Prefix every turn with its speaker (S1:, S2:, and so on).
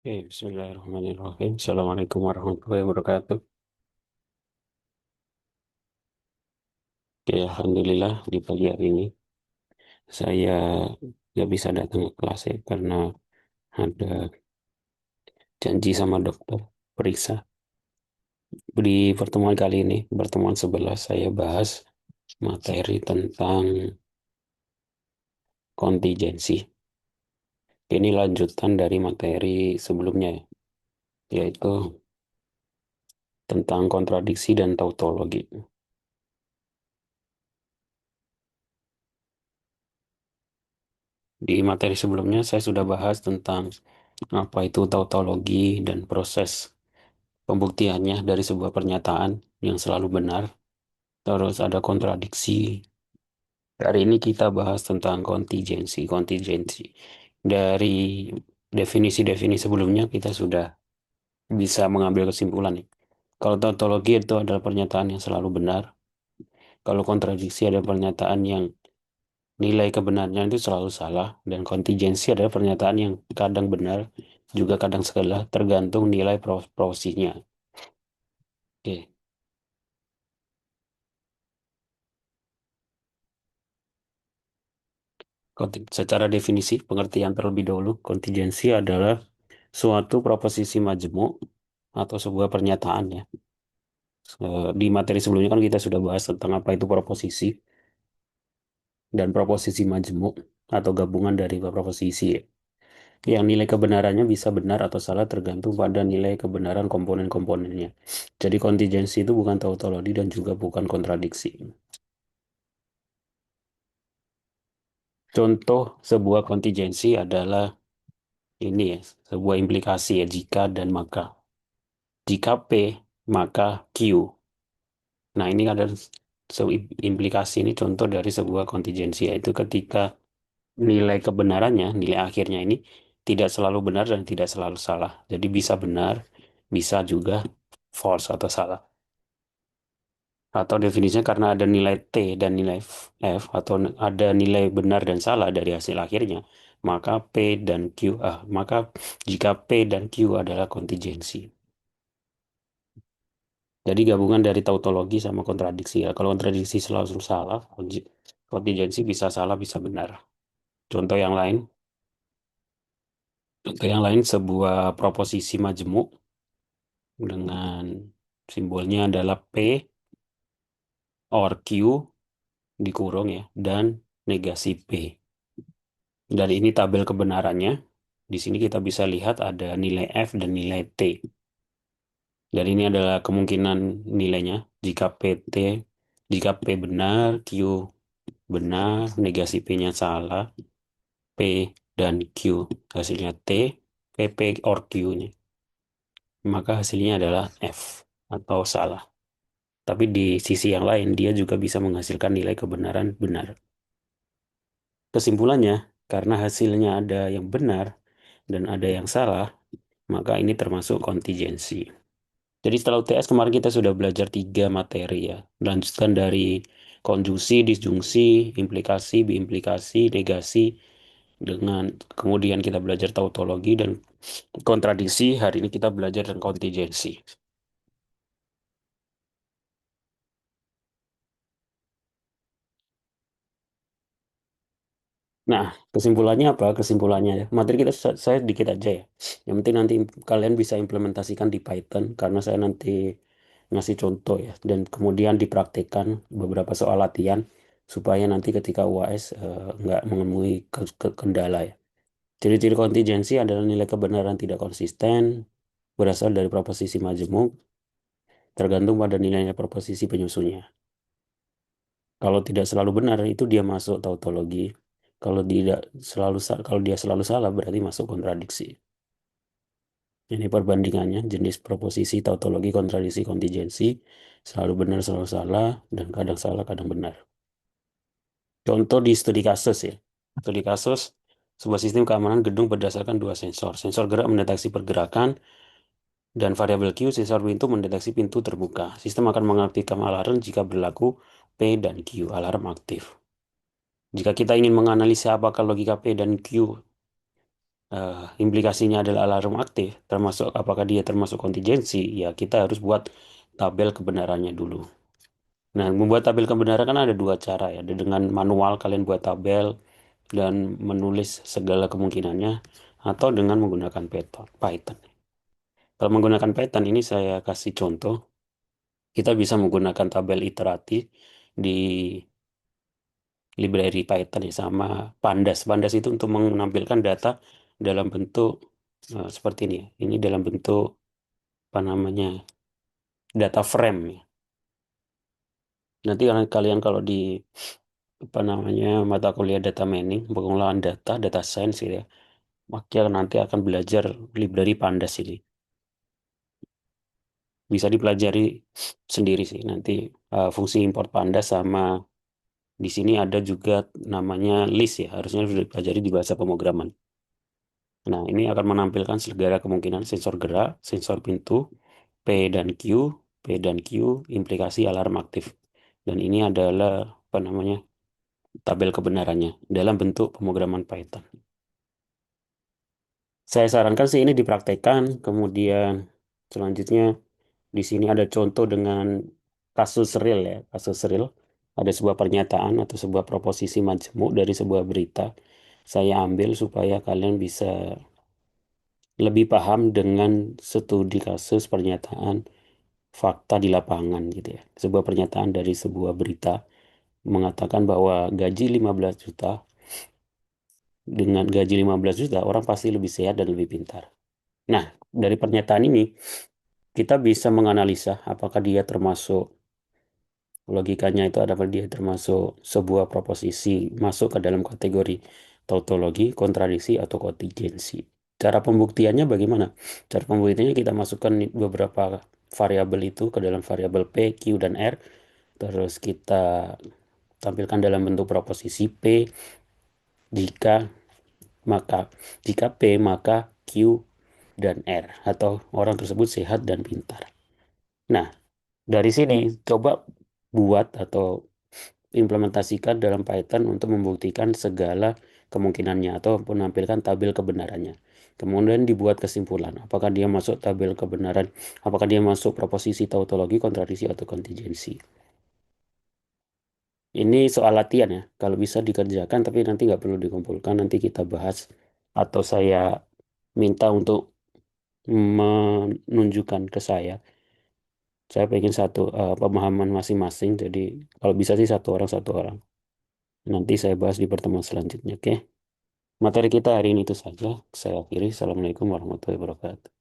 S1: Bismillahirrahmanirrahim. Assalamualaikum warahmatullahi wabarakatuh. Oke, Alhamdulillah di pagi hari ini saya nggak bisa datang ke kelas ya karena ada janji sama dokter periksa. Di pertemuan kali ini, pertemuan 11, saya bahas materi tentang kontingensi. Ini lanjutan dari materi sebelumnya ya, yaitu tentang kontradiksi dan tautologi. Di materi sebelumnya saya sudah bahas tentang apa itu tautologi dan proses pembuktiannya dari sebuah pernyataan yang selalu benar. Terus ada kontradiksi. Hari ini kita bahas tentang kontingensi. Kontingensi. Dari definisi-definisi sebelumnya kita sudah bisa mengambil kesimpulan nih. Kalau tautologi itu adalah pernyataan yang selalu benar. Kalau kontradiksi adalah pernyataan yang nilai kebenarannya itu selalu salah. Dan kontingensi adalah pernyataan yang kadang benar, juga kadang salah, tergantung nilai prosesnya. Oke. Secara definisi, pengertian terlebih dahulu, kontingensi adalah suatu proposisi majemuk atau sebuah pernyataan ya. Di materi sebelumnya kan kita sudah bahas tentang apa itu proposisi dan proposisi majemuk atau gabungan dari proposisi ya. Yang nilai kebenarannya bisa benar atau salah tergantung pada nilai kebenaran komponen-komponennya. Jadi kontingensi itu bukan tautologi dan juga bukan kontradiksi. Contoh sebuah kontingensi adalah ini ya, sebuah implikasi ya, jika dan maka. Jika P, maka Q. Nah, ini ada implikasi ini contoh dari sebuah kontingensi, yaitu ketika nilai kebenarannya, nilai akhirnya ini tidak selalu benar dan tidak selalu salah. Jadi bisa benar, bisa juga false atau salah. Atau definisinya karena ada nilai T dan nilai F, atau ada nilai benar dan salah dari hasil akhirnya, maka P dan Q, maka jika P dan Q adalah kontingensi. Jadi gabungan dari tautologi sama kontradiksi ya. Kalau kontradiksi selalu salah, kontingensi bisa salah, bisa benar. Contoh yang lain, sebuah proposisi majemuk dengan simbolnya adalah P or Q dikurung ya dan negasi P. Dari ini tabel kebenarannya. Di sini kita bisa lihat ada nilai F dan nilai T. Dan ini adalah kemungkinan nilainya jika PT, jika P benar, Q benar, negasi P-nya salah, P dan Q hasilnya T, PP or Q-nya. Maka hasilnya adalah F atau salah. Tapi di sisi yang lain, dia juga bisa menghasilkan nilai kebenaran benar. Kesimpulannya, karena hasilnya ada yang benar dan ada yang salah, maka ini termasuk kontingensi. Jadi setelah UTS kemarin kita sudah belajar 3 materi ya. Lanjutkan dari konjungsi, disjungsi, implikasi, biimplikasi, negasi, dengan kemudian kita belajar tautologi dan kontradiksi. Hari ini kita belajar tentang kontingensi. Nah, kesimpulannya apa? Kesimpulannya ya. Materi kita saya dikit aja ya. Yang penting nanti kalian bisa implementasikan di Python karena saya nanti ngasih contoh ya dan kemudian dipraktekkan beberapa soal latihan supaya nanti ketika UAS nggak menemui kendala ya. Ciri-ciri kontingensi adalah nilai kebenaran tidak konsisten, berasal dari proposisi majemuk, tergantung pada nilainya proposisi penyusunnya. Kalau tidak selalu benar, itu dia masuk tautologi. Kalau tidak kalau dia selalu salah, berarti masuk kontradiksi. Ini perbandingannya, jenis proposisi, tautologi, kontradiksi, kontingensi, selalu benar, selalu salah, kadang benar. Contoh di studi kasus ya. Studi kasus, sebuah sistem keamanan gedung berdasarkan 2 sensor. Sensor gerak mendeteksi pergerakan, dan variabel Q, sensor pintu mendeteksi pintu terbuka. Sistem akan mengaktifkan alarm jika berlaku P dan Q, alarm aktif. Jika kita ingin menganalisa apakah logika P dan Q implikasinya adalah alarm aktif, termasuk apakah dia termasuk kontingensi, ya kita harus buat tabel kebenarannya dulu. Nah, membuat tabel kebenaran kan ada dua cara ya. Ada dengan manual kalian buat tabel dan menulis segala kemungkinannya, atau dengan menggunakan Python. Kalau menggunakan Python ini saya kasih contoh, kita bisa menggunakan tabel iteratif di library Python ya, sama Pandas. Pandas itu untuk menampilkan data dalam bentuk seperti ini ya. Ini dalam bentuk apa namanya, data frame ya. Nanti kalian kalau di apa namanya mata kuliah data mining, pengolahan data, data science gitu ya, maka nanti akan belajar library Pandas ini. Bisa dipelajari sendiri sih nanti, fungsi import Pandas, sama di sini ada juga namanya list ya, harusnya sudah dipelajari di bahasa pemrograman. Nah, ini akan menampilkan segala kemungkinan sensor gerak, sensor pintu, P dan Q, P dan Q, implikasi alarm aktif. Dan ini adalah apa namanya, tabel kebenarannya dalam bentuk pemrograman Python. Saya sarankan sih ini dipraktekkan, kemudian selanjutnya di sini ada contoh dengan kasus real ya, kasus real. Ada sebuah pernyataan atau sebuah proposisi majemuk dari sebuah berita. Saya ambil supaya kalian bisa lebih paham dengan studi kasus pernyataan fakta di lapangan gitu ya. Sebuah pernyataan dari sebuah berita mengatakan bahwa gaji 15 juta, dengan gaji 15 juta orang pasti lebih sehat dan lebih pintar. Nah, dari pernyataan ini kita bisa menganalisa apakah dia termasuk, logikanya itu adalah dia termasuk sebuah proposisi masuk ke dalam kategori tautologi, kontradiksi, atau kontingensi. Cara pembuktiannya bagaimana? Cara pembuktiannya kita masukkan beberapa variabel itu ke dalam variabel P, Q, dan R. Terus kita tampilkan dalam bentuk proposisi P jika maka jika P maka Q dan R, atau orang tersebut sehat dan pintar. Nah, dari sini coba buat atau implementasikan dalam Python untuk membuktikan segala kemungkinannya atau menampilkan tabel kebenarannya. Kemudian dibuat kesimpulan, apakah dia masuk tabel kebenaran, apakah dia masuk proposisi, tautologi, kontradiksi, atau kontingensi. Ini soal latihan ya, kalau bisa dikerjakan, tapi nanti nggak perlu dikumpulkan, nanti kita bahas, atau saya minta untuk menunjukkan ke saya. Saya pengen satu pemahaman masing-masing, jadi kalau bisa sih satu orang. Nanti saya bahas di pertemuan selanjutnya, oke? Materi kita hari ini itu saja. Saya akhiri. Assalamualaikum warahmatullahi wabarakatuh.